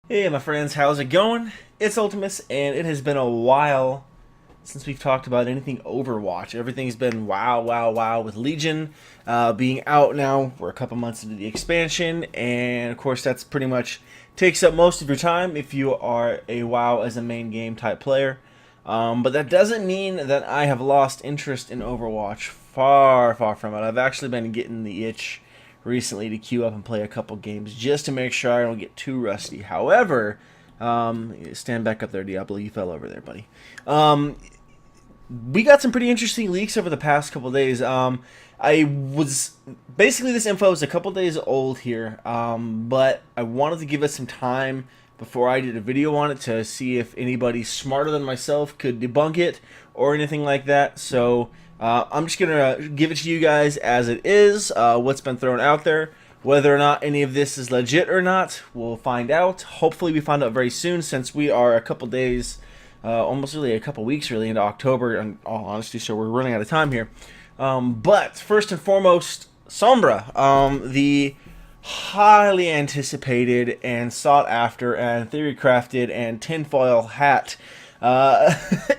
Hey my friends, how's it going? It's Ultimus, and it has been a while since we've talked about anything Overwatch. Everything's been wow, wow, wow with Legion being out now. We're a couple months into the expansion, and of course that's pretty much takes up most of your time if you are a WoW as a main game type player. But that doesn't mean that I have lost interest in Overwatch. Far, far from it. I've actually been getting the itch recently to queue up and play a couple games just to make sure I don't get too rusty. However, stand back up there, Diablo. You fell over there, buddy. We got some pretty interesting leaks over the past couple days. I was basically this info is a couple days old here, but I wanted to give it some time before I did a video on it to see if anybody smarter than myself could debunk it or anything like that. So I'm just gonna give it to you guys as it is, what's been thrown out there. Whether or not any of this is legit or not, we'll find out. Hopefully, we find out very soon, since we are a couple days, almost really a couple weeks, really into October. In all honesty, so we're running out of time here. But first and foremost, Sombra, the highly anticipated and sought after and theory crafted and tinfoil hat.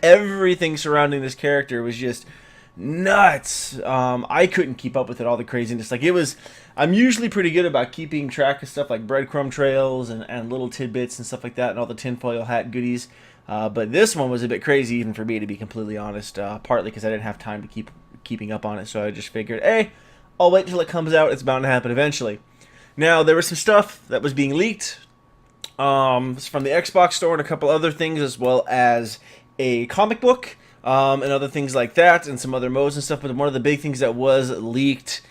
Everything surrounding this character was just nuts. I couldn't keep up with it, all the craziness. Like, it was, I'm usually pretty good about keeping track of stuff like breadcrumb trails and little tidbits and stuff like that and all the tinfoil hat goodies. But this one was a bit crazy even for me, to be completely honest, partly because I didn't have time to keeping up on it, so I just figured, hey, I'll wait till it comes out. It's bound to happen eventually. Now, there was some stuff that was being leaked from the Xbox store and a couple other things, as well as a comic book and other things like that, and some other modes and stuff. But one of the big things that was leaked,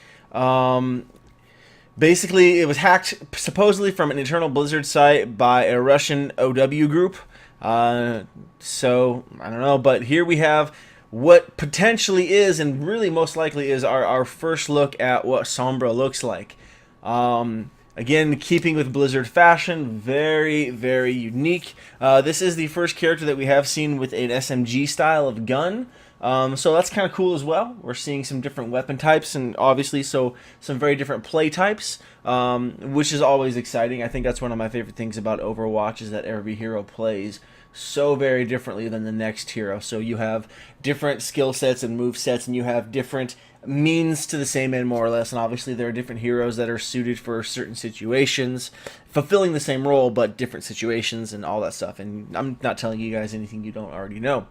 basically, it was hacked supposedly from an internal Blizzard site by a Russian OW group. So I don't know, but here we have what potentially is, and really most likely is, our first look at what Sombra looks like. Again, keeping with Blizzard fashion, very, very unique. This is the first character that we have seen with an SMG style of gun. So that's kind of cool as well. We're seeing some different weapon types, and obviously some very different play types, which is always exciting. I think that's one of my favorite things about Overwatch, is that every hero plays so very differently than the next hero. So you have different skill sets and move sets, and you have different means to the same end, more or less. And obviously there are different heroes that are suited for certain situations, fulfilling the same role but different situations and all that stuff. And I'm not telling you guys anything you don't already know.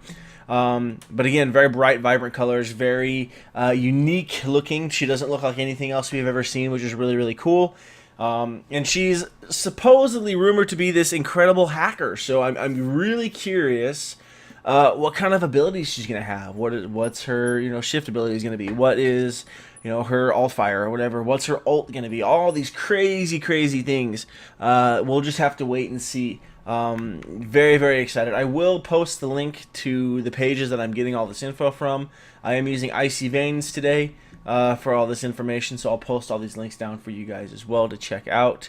But again, very bright, vibrant colors, very unique looking. She doesn't look like anything else we've ever seen, which is really, really cool. And she's supposedly rumored to be this incredible hacker. So I'm really curious what kind of abilities she's gonna have. What's her shift ability is gonna be? What is her alt fire or whatever? What's her ult gonna be? All these crazy things. We'll just have to wait and see. Very, very excited. I will post the link to the pages that I'm getting all this info from. I am using Icy Veins today for all this information, so I'll post all these links down for you guys as well to check out.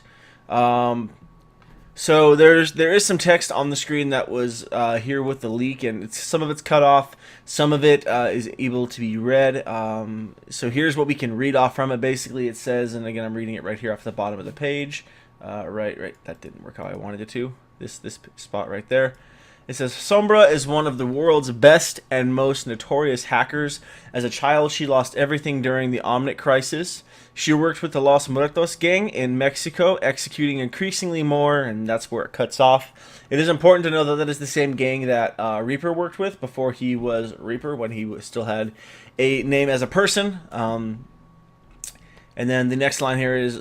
So there is some text on the screen that was here with the leak, and some of it's cut off, some of it is able to be read. So here's what we can read off from it. Basically, it says, and again, I'm reading it right here off the bottom of the page. Right, that didn't work how I wanted it to. This spot right there. It says, Sombra is one of the world's best and most notorious hackers. As a child, she lost everything during the Omnic crisis. She worked with the Los Muertos gang in Mexico, executing increasingly more, and that's where it cuts off. It is important to know that that is the same gang that Reaper worked with before he was Reaper, when he still had a name as a person. And then the next line here is ...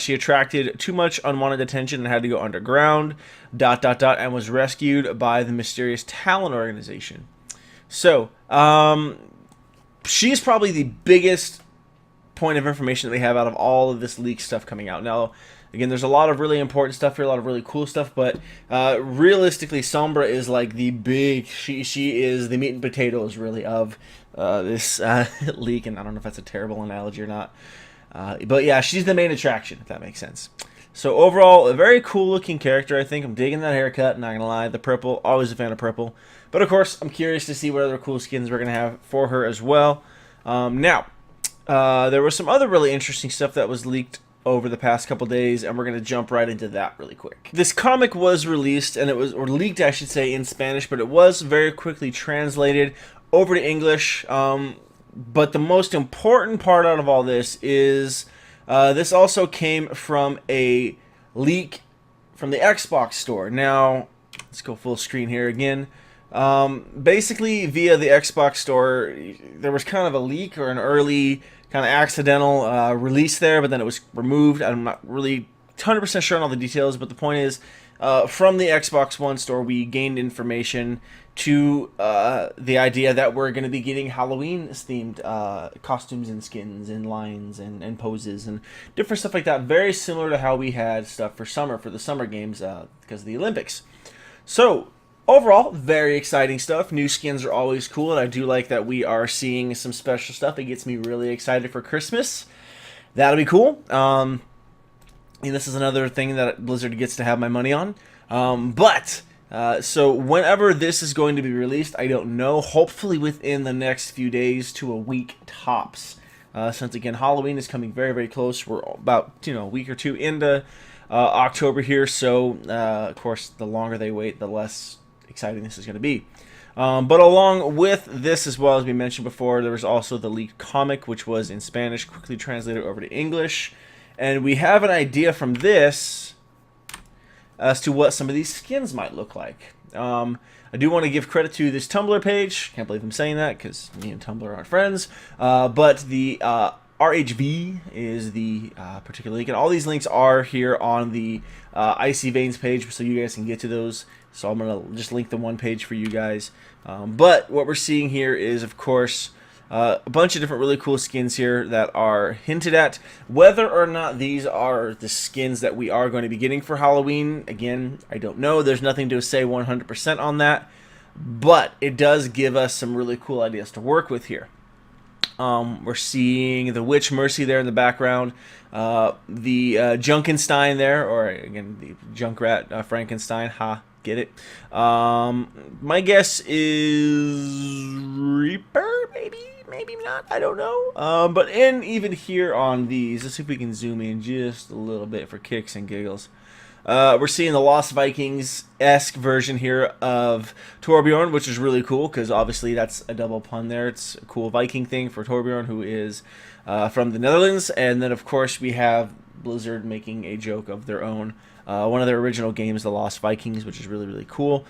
She attracted too much unwanted attention and had to go underground ... And was rescued by the mysterious Talon organization. So she's probably the biggest point of information that we have out of all of this leak stuff coming out. Now, again, there's a lot of really important stuff here, a lot of really cool stuff, but realistically, Sombra is like the big, she is the meat and potatoes, really, of this leak, and I don't know if that's a terrible analogy or not. But yeah, she's the main attraction, if that makes sense. So overall, a very cool looking character, I think. I'm digging that haircut, not gonna lie. The purple, always a fan of purple. But of course, I'm curious to see what other cool skins we're gonna have for her as well. Now, there was some other really interesting stuff that was leaked over the past couple days, and we're going to jump right into that really quick. This comic was released, and it was, or leaked I should say, in Spanish, but it was very quickly translated over to English. But the most important part out of all this is this also came from a leak from the Xbox store. Now, let's go full screen here again. Basically, via the Xbox store, there was kind of a leak or an early kind of accidental release there, but then it was removed. I'm not really 100% sure on all the details, but the point is, from the Xbox One store, we gained information to the idea that we're going to be getting Halloween-themed costumes and skins and lines and poses and different stuff like that, very similar to how we had stuff for the summer games because of the Olympics. So, overall, very exciting stuff. New skins are always cool, and I do like that we are seeing some special stuff. It gets me really excited for Christmas. That'll be cool. And this is another thing that Blizzard gets to have my money on. So whenever this is going to be released, I don't know. Hopefully within the next few days to a week tops. Since, again, Halloween is coming very, very close. We're about, a week or two into October here. So, of course, the longer they wait, the less exciting this is going to be. But along with this, as well as we mentioned before, there was also the leaked comic, which was in Spanish, quickly translated over to English. And we have an idea from this as to what some of these skins might look like. I do want to give credit to this Tumblr page. Can't believe I'm saying that because me and Tumblr aren't friends. But the RHV is the particular link. And all these links are here on the Icy Veins page, so you guys can get to those. So I'm going to just link the one page for you guys. But what we're seeing here is, of course, a bunch of different really cool skins here that are hinted at. Whether or not these are the skins that we are going to be getting for Halloween, again, I don't know. There's nothing to say 100% on that. But it does give us some really cool ideas to work with here. We're seeing the Witch Mercy there in the background. The Junkenstein there, or again, the Junkrat Frankenstein. Ha, get it? My guess is Reaper, maybe not, I don't know. But even here on these, let's see if we can zoom in just a little bit for kicks and giggles. We're seeing the Lost Vikings-esque version here of Torbjorn, which is really cool because obviously that's a double pun there. It's a cool Viking thing for Torbjorn, who is from the Netherlands. And then, of course, we have Blizzard making a joke of their own. One of their original games, The Lost Vikings, which is really, really cool.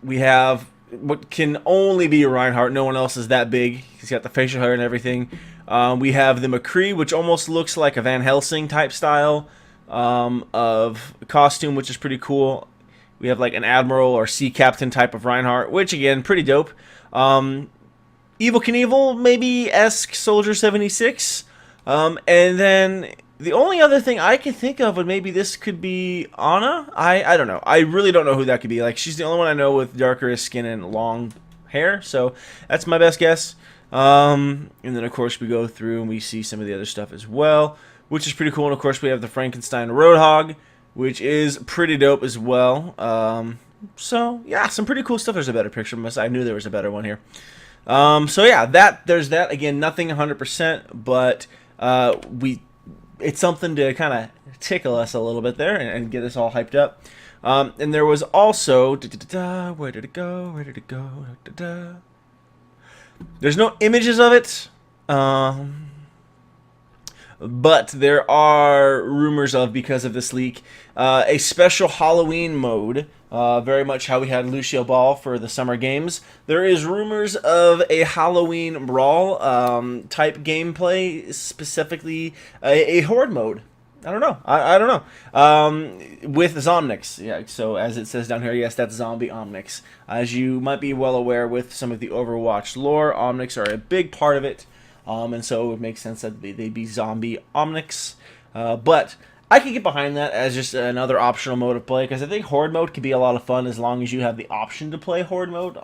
We have what can only be a Reinhardt. No one else is that big. He's got the facial hair and everything. We have the McCree, which almost looks like a Van Helsing type style of costume, which is pretty cool. We have like an Admiral or Sea Captain type of Reinhardt, which, again, pretty dope. Evil Knievel, maybe-esque Soldier 76. And then the only other thing I can think of would maybe this could be Anna. I don't know. I really don't know who that could be. Like, she's the only one I know with darker skin and long hair, so that's my best guess. And then, of course, we go through and we see some of the other stuff as well, which is pretty cool. And, of course, we have the Frankenstein Roadhog, which is pretty dope as well. So, yeah, some pretty cool stuff. There's a better picture of us. I knew there was a better one here. So, yeah, there's that. Again, nothing 100%, but it's something to kind of tickle us a little bit there and get us all hyped up. And there was also... where did it go? Where did it go? There's no images of it. But there are rumors of, because of this leak, a special Halloween mode. Very much how we had Lucio Ball for the Summer Games. There is rumors of a Halloween Brawl type gameplay, specifically a Horde mode. I don't know. I don't know. With Zomnix. Yeah, so as it says down here, yes, that's Zombie Omnix. As you might be well aware with some of the Overwatch lore, Omnix are a big part of it. And so it would make sense that they'd be Zombie Omnix. But I could get behind that as just another optional mode of play, because I think Horde mode could be a lot of fun as long as you have the option to play Horde mode.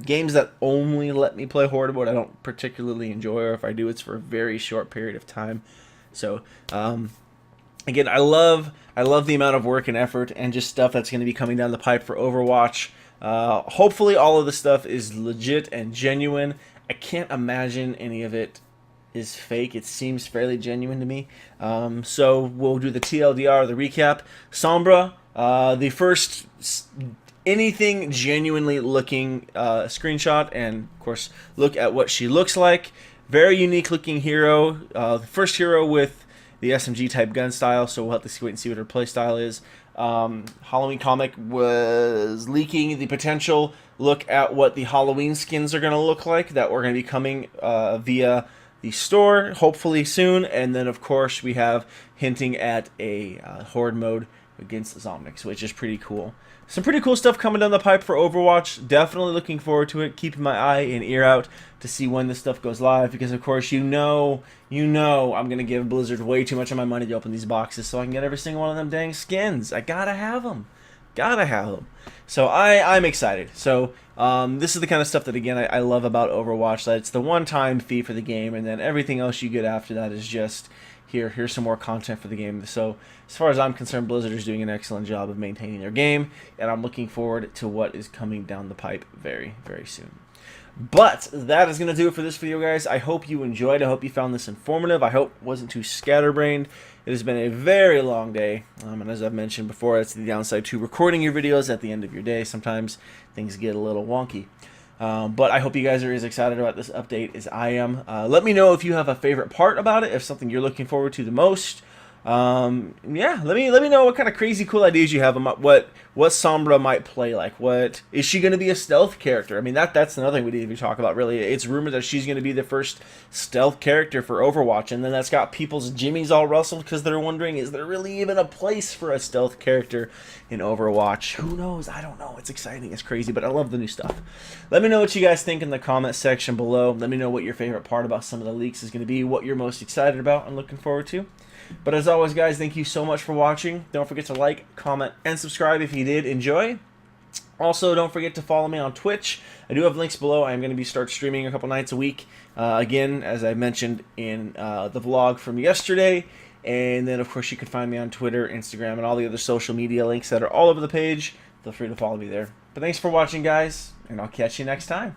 Games that only let me play Horde mode I don't particularly enjoy, or if I do, it's for a very short period of time. So, again, I love the amount of work and effort and just stuff that's going to be coming down the pipe for Overwatch. Hopefully all of the stuff is legit and genuine. I can't imagine any of it is fake. It seems fairly genuine to me. So we'll do the TLDR, the recap. Sombra, the first anything genuinely looking screenshot, and of course look at what she looks like. Very unique looking hero. The first hero with the SMG type gun style, so we'll have to wait and see what her play style is. Halloween Comic was leaking the potential look at what the Halloween skins are going to look like that were going to be coming via the store, hopefully soon. And then, of course, we have hinting at a horde mode against zombies, which is pretty cool. Some pretty cool stuff coming down the pipe for Overwatch. Definitely looking forward to it. Keeping my eye and ear out to see when this stuff goes live, because of course you know I'm gonna give Blizzard way too much of my money to open these boxes so I can get every single one of them dang skins. I gotta have them. So I'm excited. So this is the kind of stuff that, again, I love about Overwatch. That it's the one-time fee for the game, and then everything else you get after that is just here's some more content for the game. So as far as I'm concerned, Blizzard is doing an excellent job of maintaining their game, and I'm looking forward to what is coming down the pipe very, very soon. But that is going to do it for this video, guys. I hope you enjoyed. I hope you found this informative. I hope it wasn't too scatterbrained. It has been a very long day, and as I've mentioned before, that's the downside to recording your videos at the end of your day. Sometimes things get a little wonky. But I hope you guys are as excited about this update as I am. Let me know if you have a favorite part about it, if something you're looking forward to the most. Yeah, let me know what kind of crazy cool ideas you have about what Sombra might play like. What is she going to be, a stealth character? I mean, that's another thing we need to talk about, really. It's rumored that she's going to be the first stealth character for Overwatch, and then that's got people's jimmies all rustled because they're wondering, is there really even a place for a stealth character in Overwatch? Who knows? I don't know. It's exciting, it's crazy, but I love the new stuff. Let me know what you guys think in the comment section below. Let me know what your favorite part about some of the leaks is going to be, what you're most excited about and looking forward to. But as always, guys, thank you so much for watching. Don't forget to like, comment, and subscribe if you did enjoy. Also, don't forget to follow me on Twitch. I do have links below. I'm going to start streaming a couple nights a week. Again, as I mentioned in the vlog from yesterday. And then, of course, you can find me on Twitter, Instagram, and all the other social media links that are all over the page. Feel free to follow me there. But thanks for watching, guys, and I'll catch you next time.